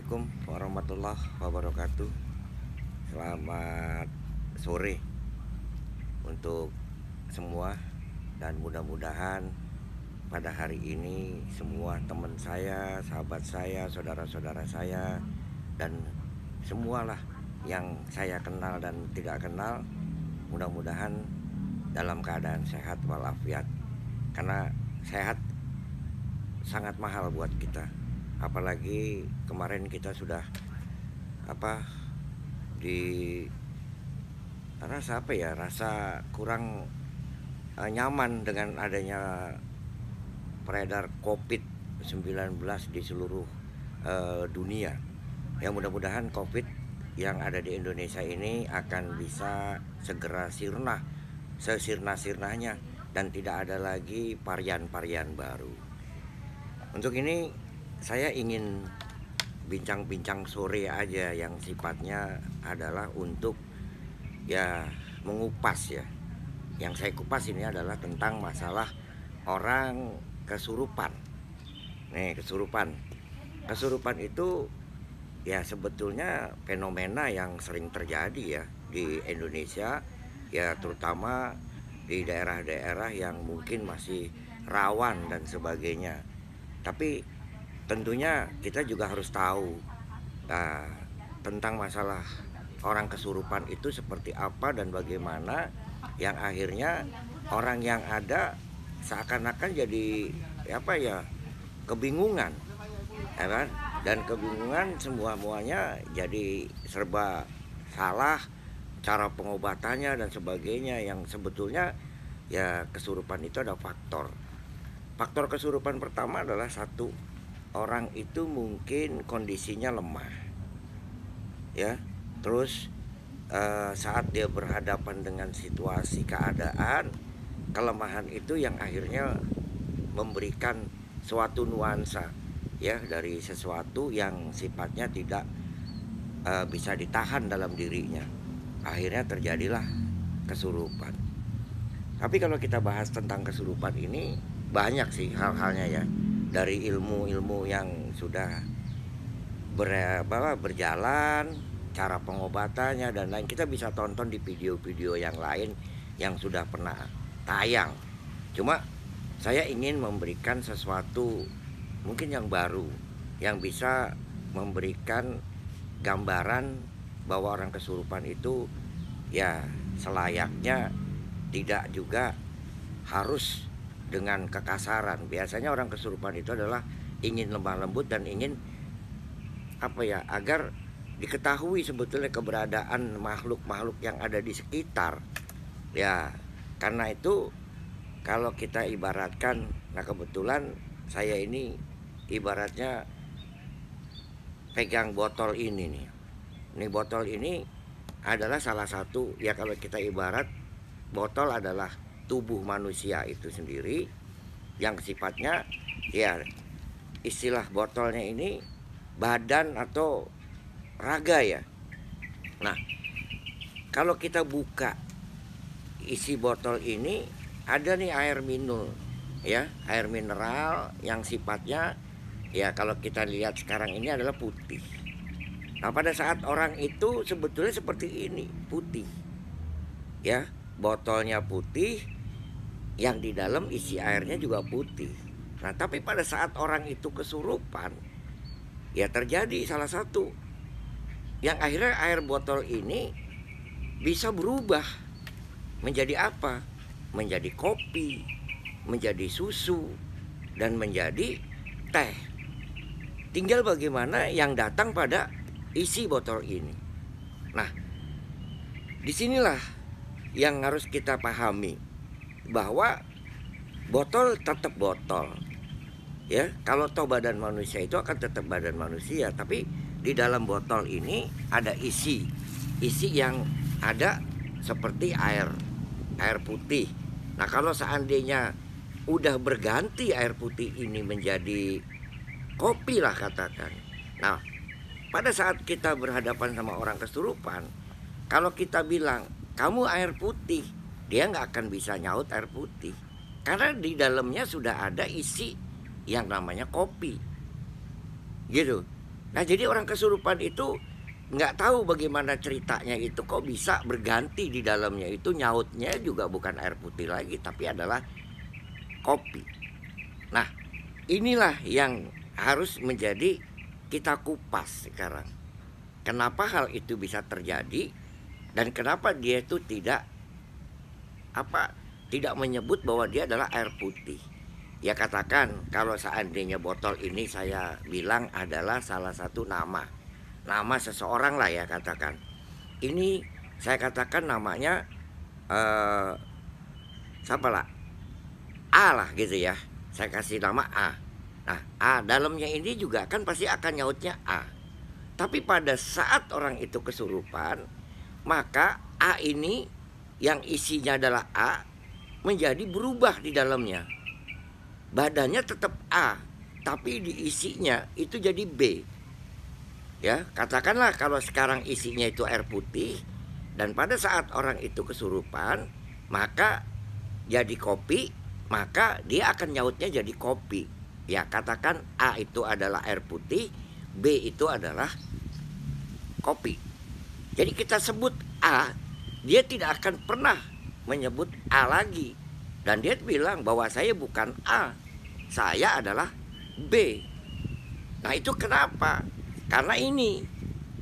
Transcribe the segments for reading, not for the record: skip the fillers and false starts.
Assalamualaikum warahmatullahi wabarakatuh. Selamat sore untuk semua, dan mudah-mudahan pada hari ini semua teman saya, sahabat saya, saudara-saudara saya, dan semualah yang saya kenal dan tidak kenal, mudah-mudahan dalam keadaan sehat walafiat. Karena sehat sangat mahal buat kita. Apalagi kemarin kita sudah di rasa kurang nyaman dengan adanya peredar COVID-19 di seluruh dunia. Yang mudah-mudahan COVID yang ada di Indonesia ini akan bisa segera sirna, sesirna-sirnanya, dan tidak ada lagi varian-varian baru. Untuk ini saya ingin bincang-bincang sore aja yang sifatnya adalah untuk mengupas ya. Yang saya kupas ini adalah tentang masalah orang kesurupan. Kesurupan itu sebetulnya fenomena yang sering terjadi ya di Indonesia, ya terutama di daerah-daerah yang mungkin masih rawan dan sebagainya. Tapi tentunya kita juga harus tahu tentang masalah orang kesurupan itu seperti apa dan bagaimana, yang akhirnya orang yang ada seakan-akan jadi kebingungan, ya kan? Dan kebingungan muanya jadi serba salah cara pengobatannya dan sebagainya, yang sebetulnya kesurupan itu ada faktor kesurupan. Pertama adalah satu, orang itu mungkin kondisinya lemah ya, terus saat dia berhadapan dengan situasi keadaan, kelemahan itu yang akhirnya memberikan suatu nuansa ya dari sesuatu yang sifatnya tidak bisa ditahan dalam dirinya, akhirnya terjadilah kesurupan. Tapi kalau kita bahas tentang kesurupan ini, banyak sih hal-halnya ya, dari ilmu-ilmu yang sudah berjalan, cara pengobatannya dan lain. Kita bisa tonton di video-video yang lain yang sudah pernah tayang. Cuma saya ingin memberikan sesuatu mungkin yang baru, yang bisa memberikan gambaran bahwa orang kesurupan itu selayaknya tidak juga harus dengan kekasaran. Biasanya orang kesurupan itu adalah ingin lemah lembut dan ingin agar diketahui sebetulnya keberadaan makhluk-makhluk yang ada di sekitar. Ya, karena itu kalau kita ibaratkan, kebetulan saya ini ibaratnya pegang botol ini nih. Ini botol ini adalah salah satu, kalau kita ibarat botol adalah tubuh manusia itu sendiri, yang sifatnya istilah botolnya ini badan atau raga ya. Nah, kalau kita buka isi botol ini, ada nih air minum ya, air mineral yang sifatnya kalau kita lihat sekarang ini adalah putih. Nah, pada saat orang itu sebetulnya seperti ini, putih ya, botolnya putih, yang di dalam isi airnya juga putih. Nah, tapi pada saat orang itu kesurupan, terjadi salah satu yang akhirnya air botol ini bisa berubah menjadi apa? Menjadi kopi, menjadi susu, dan menjadi teh. Tinggal bagaimana yang datang pada isi botol ini. Nah, disinilah yang harus kita pahami, bahwa botol tetap botol ya. Kalau toh badan manusia itu akan tetap badan manusia, tapi di dalam botol ini ada isi yang ada seperti air putih. Nah, kalau seandainya udah berganti air putih ini menjadi kopi lah katakan. Nah, pada saat kita berhadapan sama orang kesurupan, kalau kita bilang kamu air putih, dia nggak akan bisa nyaut air putih, karena di dalamnya sudah ada isi yang namanya kopi gitu. Nah, jadi orang kesurupan itu nggak tahu bagaimana ceritanya itu kok bisa berganti di dalamnya itu nyautnya juga bukan air putih lagi tapi adalah kopi. Nah, inilah yang harus menjadi kita kupas sekarang. Kenapa hal itu bisa terjadi dan kenapa dia itu tidak menyebut bahwa dia adalah air putih. Ya katakan kalau seandainya botol ini saya bilang adalah salah satu nama seseorang lah ya katakan. Ini saya katakan namanya siapa lah? A lah gitu ya. Saya kasih nama A. Nah, A dalamnya ini juga kan pasti akan nyautnya A. Tapi pada saat orang itu kesurupan, maka A ini yang isinya adalah A menjadi berubah di dalamnya. Badannya tetap A, tapi di isinya itu jadi B. Ya, katakanlah kalau sekarang isinya itu air putih dan pada saat orang itu kesurupan, maka jadi kopi, maka dia akan nyautnya jadi kopi. Ya, katakan A itu adalah air putih, B itu adalah kopi. Jadi kita sebut A, dia tidak akan pernah menyebut A lagi. Dan dia bilang bahwa saya bukan A, saya adalah B. Nah, itu kenapa? Karena ini,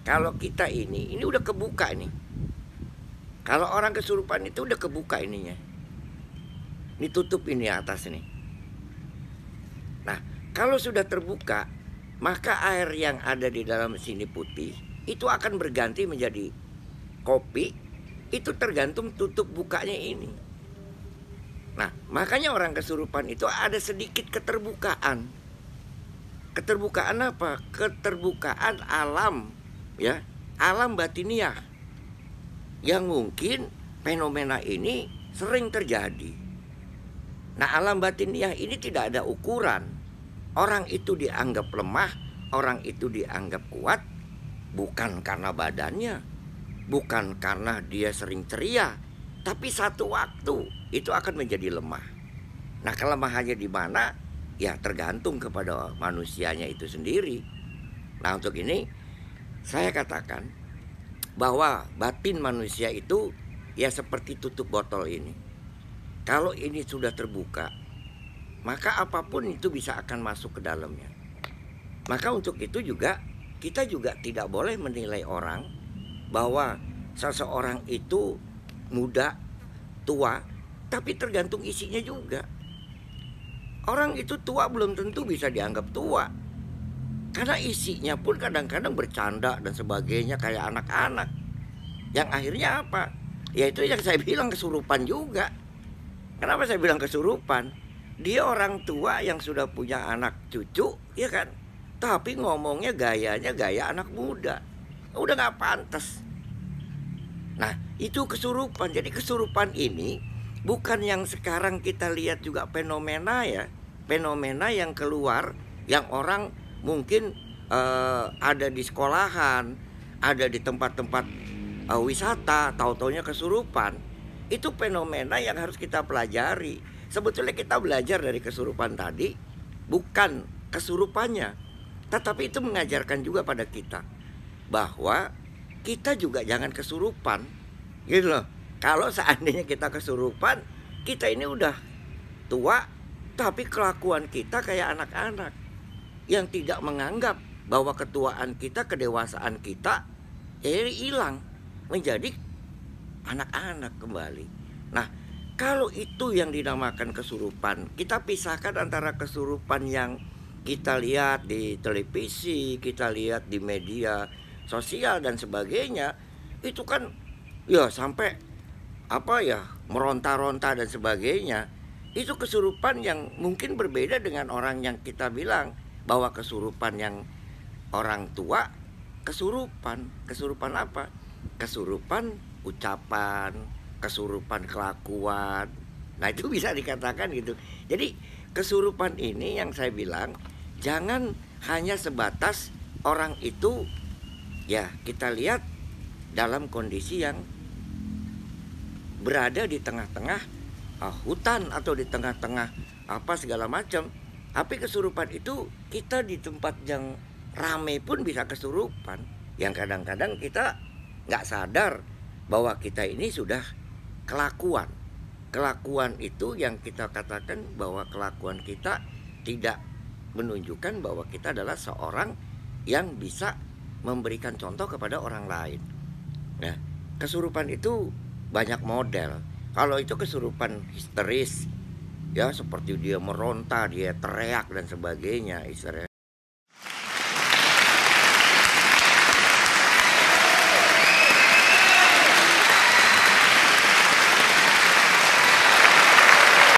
kalau kita ini udah kebuka nih. Kalau orang kesurupan itu udah kebuka ininya. Ini tutup ini atas ini. Nah, kalau sudah terbuka, maka air yang ada di dalam sini putih itu akan berganti menjadi kopi. Itu tergantung tutup bukanya ini. Nah, makanya orang kesurupan itu ada sedikit keterbukaan. Keterbukaan apa? Keterbukaan alam, ya, alam batiniah. Yang mungkin fenomena ini sering terjadi. Nah, alam batiniah ini tidak ada ukuran. Orang itu dianggap lemah, orang itu dianggap kuat, bukan karena badannya, bukan karena dia sering ceria, tapi satu waktu itu akan menjadi lemah. Nah, kelemahannya di mana? Ya tergantung kepada manusianya itu sendiri. Nah, untuk ini saya katakan bahwa batin manusia itu ya seperti tutup botol ini. Kalau ini sudah terbuka, maka apapun itu bisa akan masuk ke dalamnya. Maka untuk itu juga kita juga tidak boleh menilai orang bahwa seseorang itu muda, tua, tapi tergantung isinya juga. Orang itu tua belum tentu bisa dianggap tua. Karena isinya pun kadang-kadang bercanda dan sebagainya kayak anak-anak. Yang akhirnya apa? Ya itu yang saya bilang kesurupan juga. Kenapa saya bilang kesurupan? Dia orang tua yang sudah punya anak cucu, ya kan? Tapi ngomongnya gayanya gaya anak muda. Udah gak pantas. Nah, itu kesurupan. Jadi kesurupan ini bukan yang sekarang kita lihat juga fenomena ya. Fenomena yang keluar, yang orang mungkin ada di sekolahan, ada di tempat-tempat wisata, tahu-taunya kesurupan. Itu fenomena yang harus kita pelajari. Sebetulnya kita belajar dari kesurupan tadi, bukan kesurupannya, tetapi itu mengajarkan juga pada kita bahwa kita juga jangan kesurupan, gitu loh. Kalau seandainya kita kesurupan, kita ini udah tua, tapi kelakuan kita kayak anak-anak yang tidak menganggap bahwa ketuaan kita, kedewasaan kita hilang menjadi anak-anak kembali. Nah, kalau itu yang dinamakan kesurupan, kita pisahkan antara kesurupan yang kita lihat di televisi, kita lihat di media sosial dan sebagainya. Itu kan ya sampai meronta-ronta dan sebagainya. Itu kesurupan yang mungkin berbeda dengan orang yang kita bilang bahwa kesurupan yang orang tua. Kesurupan apa? Kesurupan ucapan, kesurupan kelakuan. Nah, itu bisa dikatakan gitu. Jadi kesurupan ini yang saya bilang, jangan hanya sebatas orang itu ya kita lihat dalam kondisi yang berada di tengah-tengah hutan atau di tengah-tengah segala macam. Tapi kesurupan itu kita di tempat yang rame pun bisa kesurupan. Yang kadang-kadang kita nggak sadar bahwa kita ini sudah kelakuan. Kelakuan itu yang kita katakan bahwa kelakuan kita tidak menunjukkan bahwa kita adalah seorang yang bisa memberikan contoh kepada orang lain. Nah, kesurupan itu banyak model. Kalau itu kesurupan histeris, ya seperti dia meronta, dia teriak dan sebagainya,